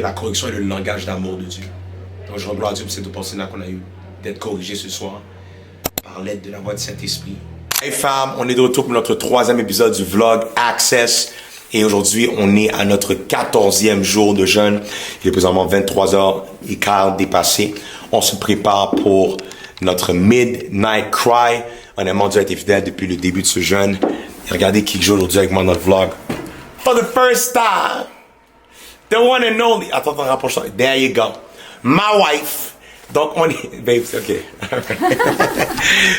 La correction est le langage d'amour de Dieu. Donc je rends gloire à Dieu pour cette opportunité qu'on a eu d'être corrigé ce soir par l'aide de la voix du Saint-Esprit. Hey fam, on est de retour pour notre 3e épisode du vlog Access. Et aujourd'hui, on est à notre 14e jour de jeûne. Il est présentement 23h15 dépassé. On se prépare pour notre Midnight Cry. Honnêtement, Dieu a été fidèle depuis le début de ce jeûne. Et regardez qui joue aujourd'hui avec moi dans le vlog. For the first time, the one and only. Attends, rapproche-toi. There you go. My wife. Donc, on est... Babe, c'est OK.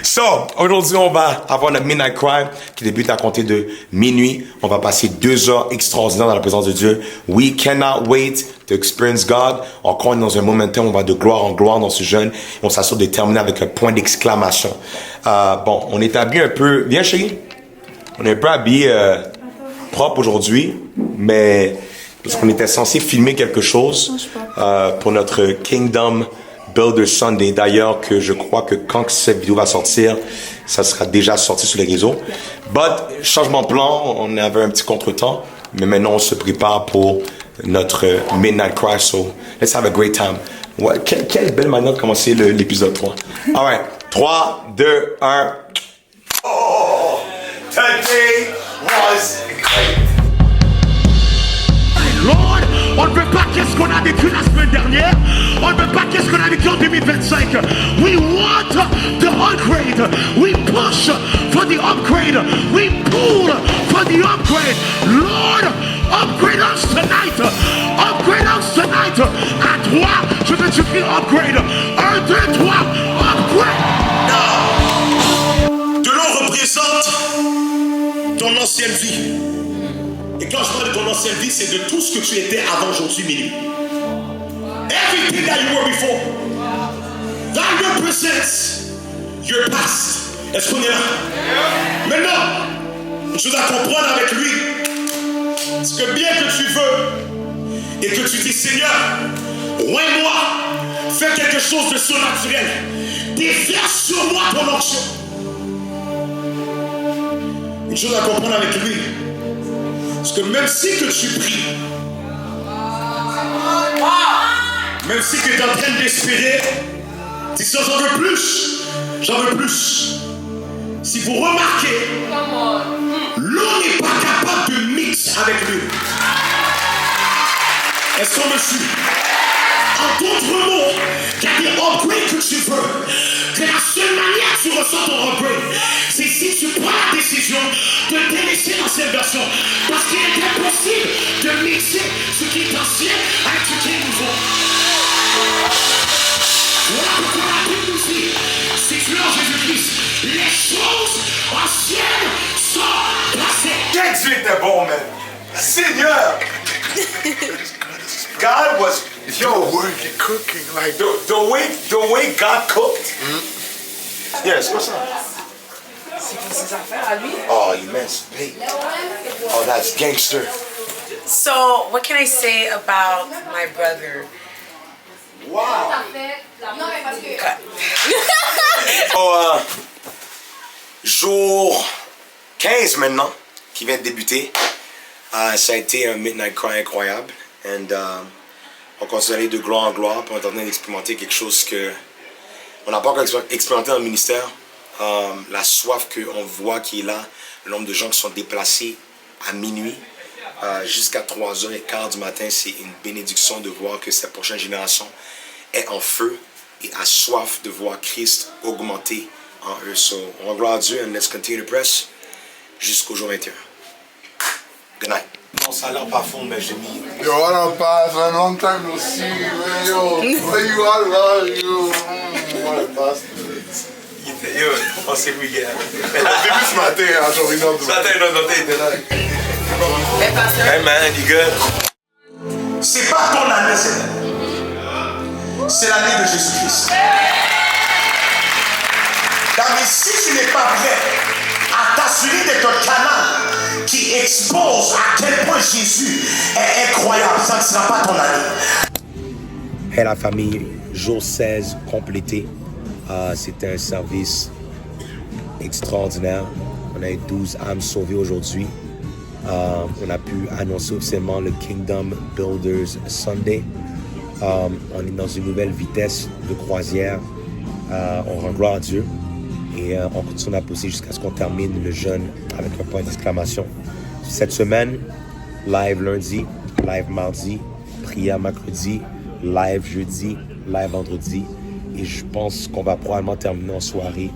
So, aujourd'hui, on va avoir notre Midnight Cry qui débute à compter de minuit. On va passer 2 heures extraordinaires dans la présence de Dieu. We cannot wait to experience God. Encore dans un momentum, on va de gloire en gloire dans ce jeûne. On s'assure de terminer avec un point d'exclamation. Bon, on est habillé un peu... Viens, chérie. On est un peu habillé propre aujourd'hui, mais... Parce qu'on était censé filmer quelque chose pour notre Kingdom Builder Sunday. D'ailleurs, que je crois que quand cette vidéo va sortir, ça sera déjà sorti sur les réseaux. But, changement de plan, on avait un petit contretemps. Mais maintenant, on se prépare pour notre Midnight Cry. So, let's have a great time. Ouais, quelle belle manière de commencer l'épisode 3. All right. 3, 2, 1. Oh! Today was great. Lord, on ne veut pas qu'est-ce qu'on a vécu la semaine dernière. On ne veut pas qu'est-ce qu'on a vécu en 2025. We want the upgrade. We push for the upgrade. We pull for the upgrade. Lord, upgrade us tonight. Upgrade us tonight. À toi, je veux te crier upgrade. 1, 2, 3, upgrade. De l'eau représente ton ancienne vie. Et quand je parle de ton ancienne vie, c'est de tout ce que tu étais avant aujourd'hui minuit. Everything that you were before. That represents your past. Est-ce qu'on est là? Maintenant, une chose à comprendre avec lui, c'est que bien que tu veux et que tu dis Seigneur, oins-moi, fais quelque chose de surnaturel, déverse sur moi ton onction. Une chose à comprendre avec lui. Parce que même si que tu pries, même si tu es en train d'espérer, tu dis j'en veux plus, j'en veux plus. Si vous remarquez, l'eau n'est pas capable de mixer avec lui. Est-ce qu'on me suit? En d'autres mots, il y a des upgrades que tu veux. Que la seule manière que tu ressens ton upgrade, c'est si tu prends la décision de te délaisser dans cette version. Parce qu'il est impossible de mixer ce qui est ancien avec ce qui est nouveau. Voilà pourquoi la Bible nous dit, si tu es en Jésus-Christ, les choses anciennes sont passées. Quel Dieu était bon, man. Seigneur. God was... Yo, work and cooking like the way God cooked. Yes, what's up? C'est ses affaires à lui. Oh, immense bait. Oh, that's gangster. So, what can I say about my brother? Wow. Cut. Oh, jour 15 maintenant, qui vient de débuter. Ça a été un Midnight Cry incroyable. And on continue d'aller de gloire en gloire. Puis on est en train d'expérimenter quelque chose que on n'a pas encore expérimenté dans le ministère. La soif qu'on voit qui est là. Le nombre de gens qui sont déplacés à minuit jusqu'à 3h15 du matin. C'est une bénédiction de voir que cette prochaine génération est en feu et a soif de voir Christ augmenter en eux. So, on va gloire à Dieu and let's continue to press jusqu'au jour 21. Good night. Non, ça a l'air pas fond, mais j'ai mis... Yo, what up, pass? A long time no see, man. Yo, where you are, love you. What a bastard. Yo, on sait où il est. Depuis ce matin, hein, j'ai envie de... Ce matin, il était là. Mais pasteur, Hey man, you good? C'est pas ton année, c'est l'année de Jésus-Christ. Mais si tu n'es pas prêt à t'assurer d'être un canal qui expose à quel point Jésus est incroyable, ça ne sera pas ton année. Hey la famille, jour 16 complété. C'était un service extraordinaire. On a eu 12 âmes sauvées aujourd'hui. on a pu annoncer officiellement le Kingdom Builders Sunday. On est dans une nouvelle vitesse de croisière. On rend gloire à Dieu et on continue à pousser jusqu'à ce qu'on termine le jeûne avec un point d'exclamation. Cette semaine, live lundi, live mardi, prière mercredi, live jeudi, live vendredi. Et je pense qu'on va probablement terminer en soirée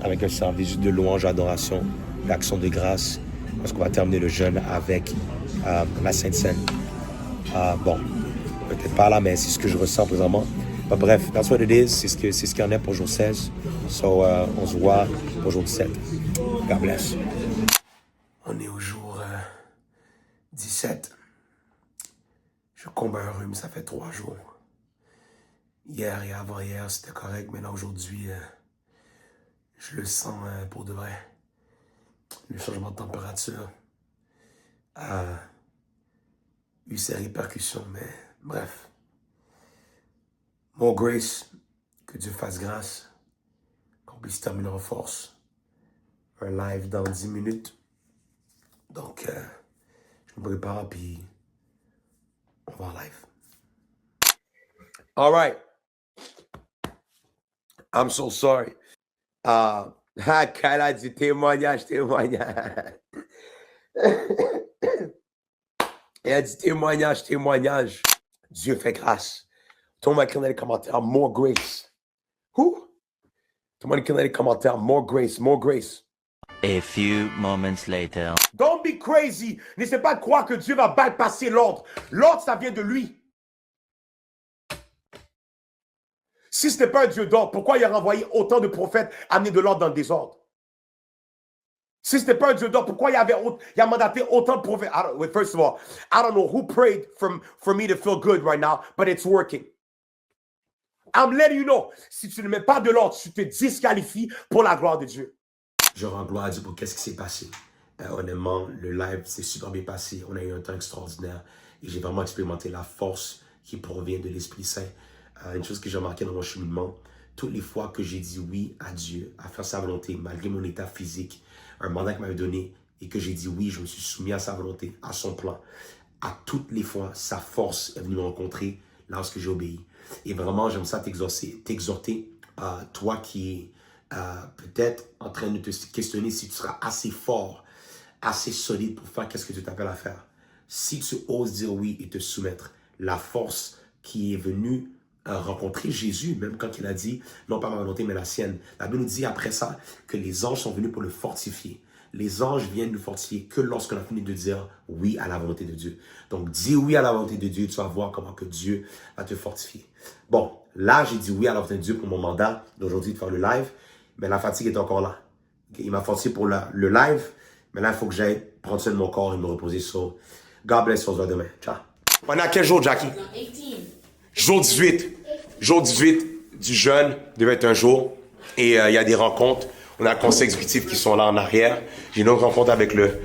avec un service de louange, adoration, d'action de grâce. Parce qu'on va terminer le jeûne avec la Sainte Seine. Bon, peut-être pas là, mais c'est ce que je ressens présentement. Bref, that's what it is. C'est ce qu'il y en a pour jour 16. So, on se voit pour jour 17. God bless. On est au jour 17. Je combat un rhume, ça fait 3 jours. Hier et avant-hier, c'était correct. Mais là, aujourd'hui, je le sens pour de vrai. Le changement de température a eu ses répercussions, mais bref. More grace, que Dieu fasse grâce, qu'on puisse terminer en force. Un live dans 10 minutes. Donc, je me prépare, puis on va en live. All right. I'm so sorry. Kyle a dit témoignage. Elle a dit témoignage. Dieu fait grâce. Tout le monde écrit dans les commentaires, more grace. Who? Tout le monde écrit dans les commentaires, more grace. A few moments later. Don't be crazy. N'essaie pas de croire que Dieu va bypasser l'ordre. L'ordre, ça vient de lui. Si ce n'est pas un Dieu d'ordre, pourquoi il a renvoyé autant de prophètes amener de l'ordre dans le désordre? Si ce n'est pas un Dieu d'ordre, pourquoi il a mandaté autant de prophètes? First of all, I don't know who prayed for me to feel good right now, but it's working. I'm letting you know, si tu ne mets pas de l'ordre, tu te disqualifies pour la gloire de Dieu. Je rends gloire à Dieu pour qu'est-ce qui s'est passé. Honnêtement, le live s'est super bien passé. On a eu un temps extraordinaire et j'ai vraiment expérimenté la force qui provient de l'Esprit Saint. Une chose que j'ai remarqué dans mon cheminement, toutes les fois que j'ai dit oui à Dieu, à faire sa volonté, malgré mon état physique, un mandat qu'il m'avait donné, et que j'ai dit oui, je me suis soumis à sa volonté, à son plan. À toutes les fois, sa force est venue me rencontrer lorsque j'ai obéi. Et vraiment, j'aime ça t'exhorter, toi qui es peut-être en train de te questionner si tu seras assez fort, assez solide pour faire qu'est-ce que tu t'appelles à faire. Si tu oses dire oui et te soumettre, la force qui est venue rencontrer Jésus, même quand il a dit, non pas ma volonté, mais la sienne. La Bible nous dit après ça que les anges sont venus pour le fortifier. Les anges viennent nous fortifier que lorsqu'on a fini de dire oui à la volonté de Dieu. Donc, dis oui à la volonté de Dieu, tu vas voir comment que Dieu va te fortifier. Bon, là, j'ai dit oui à la volonté de Dieu pour mon mandat d'aujourd'hui de faire le live, mais la fatigue est encore là. Okay? Il m'a fortifié pour le live, mais là, il faut que j'aille prendre soin de mon corps et me reposer. So, God bless, on se voit demain. Ciao. On est à quel jour, Jackie? 18. Jour 18. Jour 18 du jeûne devait être un jour. Et il y a des rencontres. On a le conseil exécutif qui sont là en arrière. J'ai une autre rencontre avec le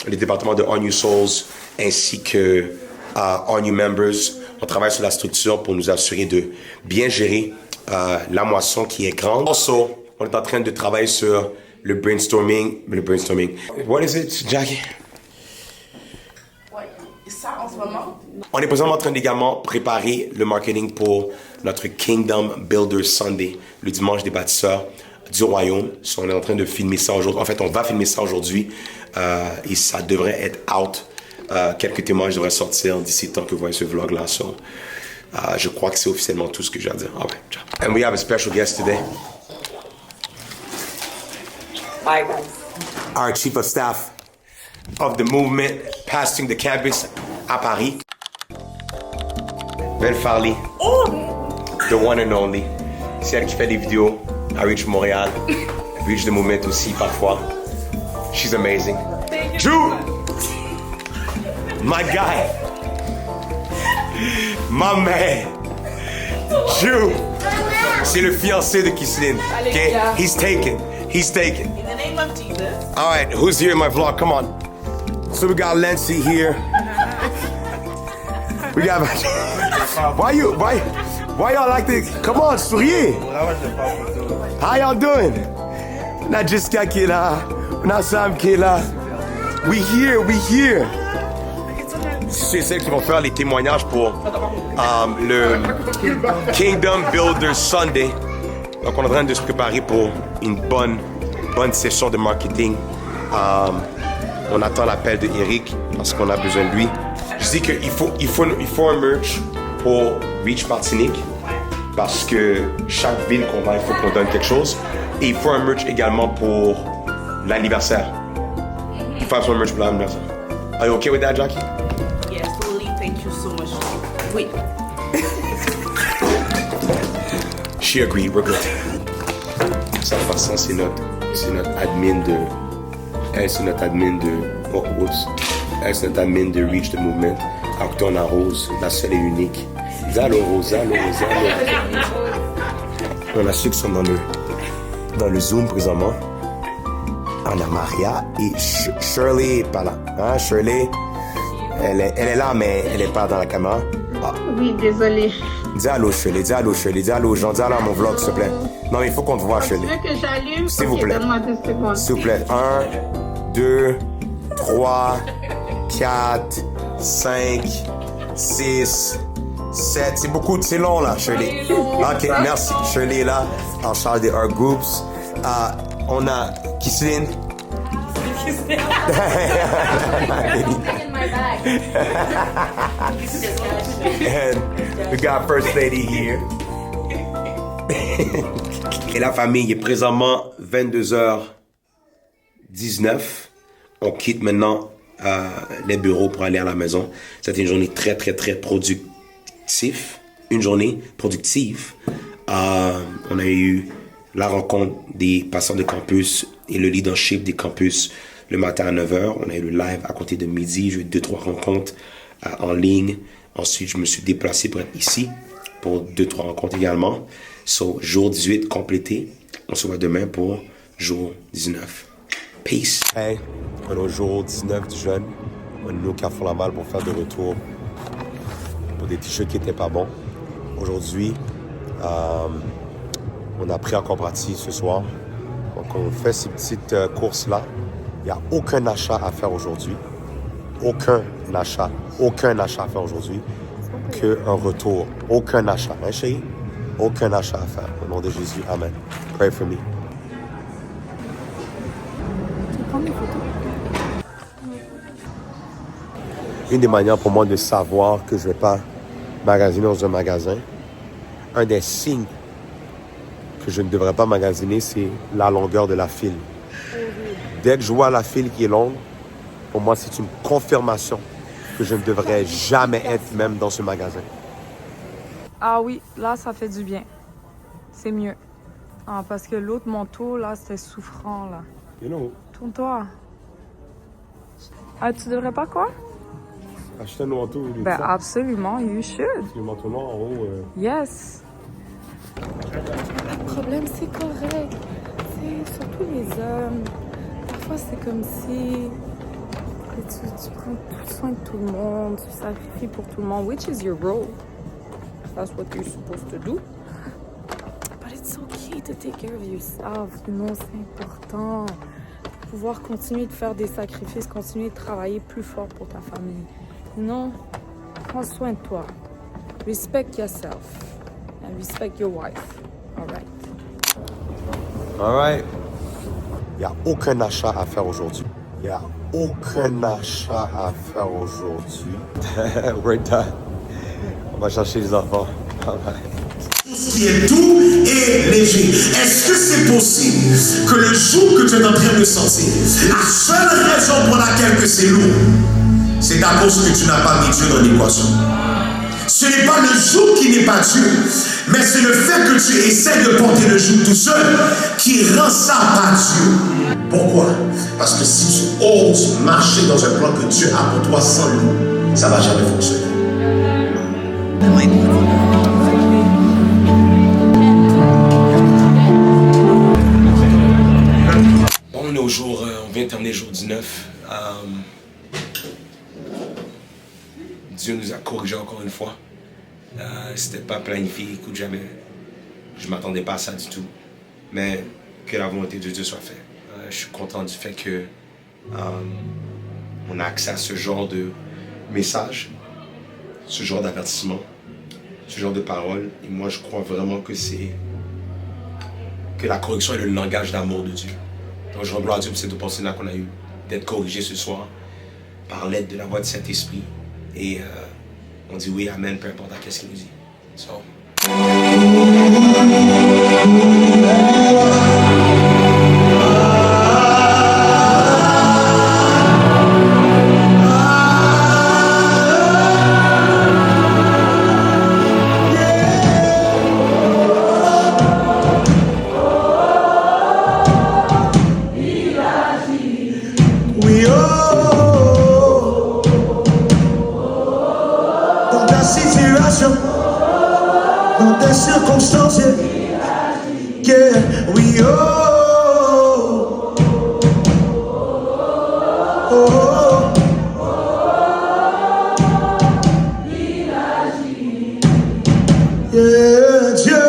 département de All New Souls ainsi que All New Members. On travaille sur la structure pour nous assurer de bien gérer la moisson qui est grande. Also, on est en train de travailler sur le brainstorming. What is it, Jackie? Ça, en ce moment? On est présentement en train d'également préparer le marketing pour notre Kingdom Builder Sunday, le dimanche des bâtisseurs du royaume. So, on est en train de filmer ça aujourd'hui. En fait, on va filmer ça aujourd'hui et ça devrait être out. Quelques témoignages devraient sortir d'ici le temps que vous voyez ce vlog-là. So, je crois que c'est officiellement tout ce que j'ai à dire. All right, ciao. And we have a special guest today. Hi, guys. Our chief of staff of the movement, pastoring the campus à Paris. Belle Farley. Oh! The one and only. C'est elle qui fait des vidéos à Reach Montréal. Reach the Movement aussi parfois. She's amazing. Drew! My guy. My man. Drew. C'est le fiancé de Kisline. Okay? He's taken. In the name of Jesus. All right, who's here in my vlog? Come on. So we got Lancy here. We got... Why y'all like to... Come on, souriez. How y'all doing? On a Jessica qui est là. On a Sam qui est là. We here. C'est celles qui vont faire les témoignages pour le Kingdom Builder Sunday. Donc, on est en train de se préparer pour une bonne session de marketing. On attend l'appel de Eric parce qu'on a besoin de lui. Je dis qu'il faut un merch pour Reach Martinique parce que chaque ville qu'on va, il faut qu'on donne quelque chose. Et il faut un merch également pour l'anniversaire. Il faut un merch pour l'anniversaire. Are you okay with that, Jackie? Yes, totally. Thank you so much. Oui. She agreed, we're good. Ça façon, c'est notre admin de. Elle, c'est notre admin de. Oh, oups. Elle, c'est notre admin de Reach the Movement. Alors que on a Rose, la seule et unique. Zalo, Rose. On a ceux qui sont dans le Zoom présentement. On a Maria et Shirley est pas là. Hein, Shirley, elle est là, mais elle est pas dans la caméra. Ah. Oui, désolé. Dis allô, Shirley. Dis allô aux gens. Dis allô à mon vlog, s'il te plaît. Non, mais il faut qu'on te voit, Shirley. Tu veux que j'allume? S'il vous plaît. Donne-moi 2 secondes. S'il vous plaît. 1, 2, 3, 4, 5, 6, 7. C'est beaucoup, c'est long, là, Shirley. OK, merci. Shirley est là, en charge des Art Groups. On a Kisseline. And we got First Lady here. Et la famille est présentement 22h19. On quitte maintenant les bureaux pour aller à la maison. C'était une journée très productive. Une journée productive. On a eu la rencontre des passants de campus et le leadership des campus le matin à 9h. On a eu le live à côté de midi. J'ai eu 2-3 rencontres en ligne. Ensuite, je me suis déplacé pour être ici pour 2-3 rencontres également. So, jour 18 complété. On se voit demain pour jour 19. Peace. Hey, on est au jour 19 du jeûne. On est au Carrefour Laval pour faire de retour pour des t-shirts qui n'étaient pas bons. Aujourd'hui, on a pris encore parti ce soir. Donc, on fait ces petites courses-là. Il n'y a aucun achat à faire aujourd'hui. Aucun achat à faire aujourd'hui qu'un retour. Aucun achat. Hein, chérie? Aucun achat à faire. Au nom de Jésus. Amen. Pray for me. Une des manières pour moi de savoir que je ne vais pas magasiner dans un magasin, un des signes que je ne devrais pas magasiner, c'est la longueur de la file. Dès que je vois la file qui est longue, pour moi, c'est une confirmation que je ne devrais jamais être même dans ce magasin. Ah oui, là, ça fait du bien. C'est mieux. Ah, parce que l'autre manteau, là, c'était souffrant, là. Hello. Tourne-toi. Ah, tu devrais pas quoi? Acheter un manteau. Ben, absolument, you should. Le manteau noir en haut. Yes. Le problème, c'est correct. C'est surtout les hommes. Parfois, c'est comme si tu prends tout soin de tout le monde, tu sacrifies pour tout le monde, which is your role. That's what you're supposed to do. But it's okay to take care of yourself. You know, c'est important. Pouvoir continuer de faire des sacrifices, continuer de travailler plus fort pour ta famille. You know, prends soin de toi. Respect yourself. And respect your wife. All right. All right. Il n'y a aucun achat à faire aujourd'hui. Il n'y a aucun achat à faire aujourd'hui. We're done. On va chercher les enfants. All right. Qui est doux et léger. Est-ce que c'est possible que le jour que tu es en train de sortir, la seule raison pour laquelle que c'est lourd, c'est à cause que tu n'as pas mis Dieu dans l'équation? Ce n'est pas le joug qui n'est pas Dieu, mais c'est le fait que tu essaies de porter le joug tout seul qui rend ça pas Dieu. Pourquoi? Parce que si tu oses marcher dans un plan que Dieu a pour toi sans lui, ça ne va jamais fonctionner. On est au jour, on vient de terminer le jour 19. Dieu nous a corrigé encore une fois. C'était pas planifié, écoute, jamais. Je m'attendais pas à ça du tout. Mais que la volonté de Dieu soit faite. Je suis content du fait que on a accès à ce genre de message, ce genre d'avertissement, ce genre de paroles. Et moi, je crois vraiment que la correction est le langage d'amour de Dieu. Donc, je rends gloire à Dieu pour cette opportunité qu'on a eu d'être corrigé ce soir par l'aide de la voix du Saint-Esprit. Et on dit oui, amen, peu importe qu'est-ce qu'il nous dit. So. Dans des circonstances, yeah, we yeah, Dieu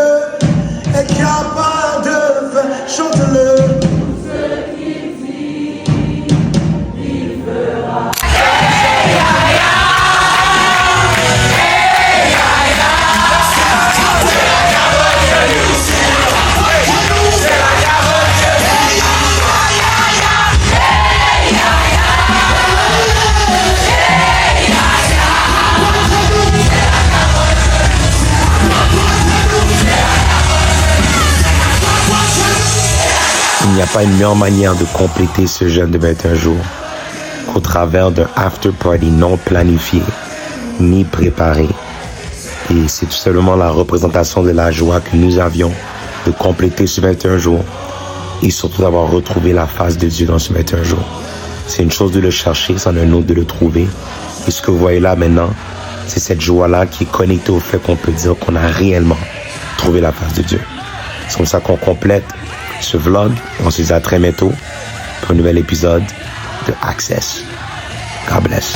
est capable de faire, chante-le. Il n'y a pas une meilleure manière de compléter ce jeûne de 21 jours qu'au travers d'un after-party non planifié ni préparé. Et c'est tout simplement la représentation de la joie que nous avions de compléter ce 21 jours et surtout d'avoir retrouvé la face de Dieu dans ce 21 jours. C'est une chose de le chercher, c'en est une autre de le trouver. Et ce que vous voyez là maintenant, c'est cette joie-là qui est connectée au fait qu'on peut dire qu'on a réellement trouvé la face de Dieu. C'est comme ça qu'on complète ce vlog. On se dit à très bientôt pour un nouvel épisode de Access. God bless.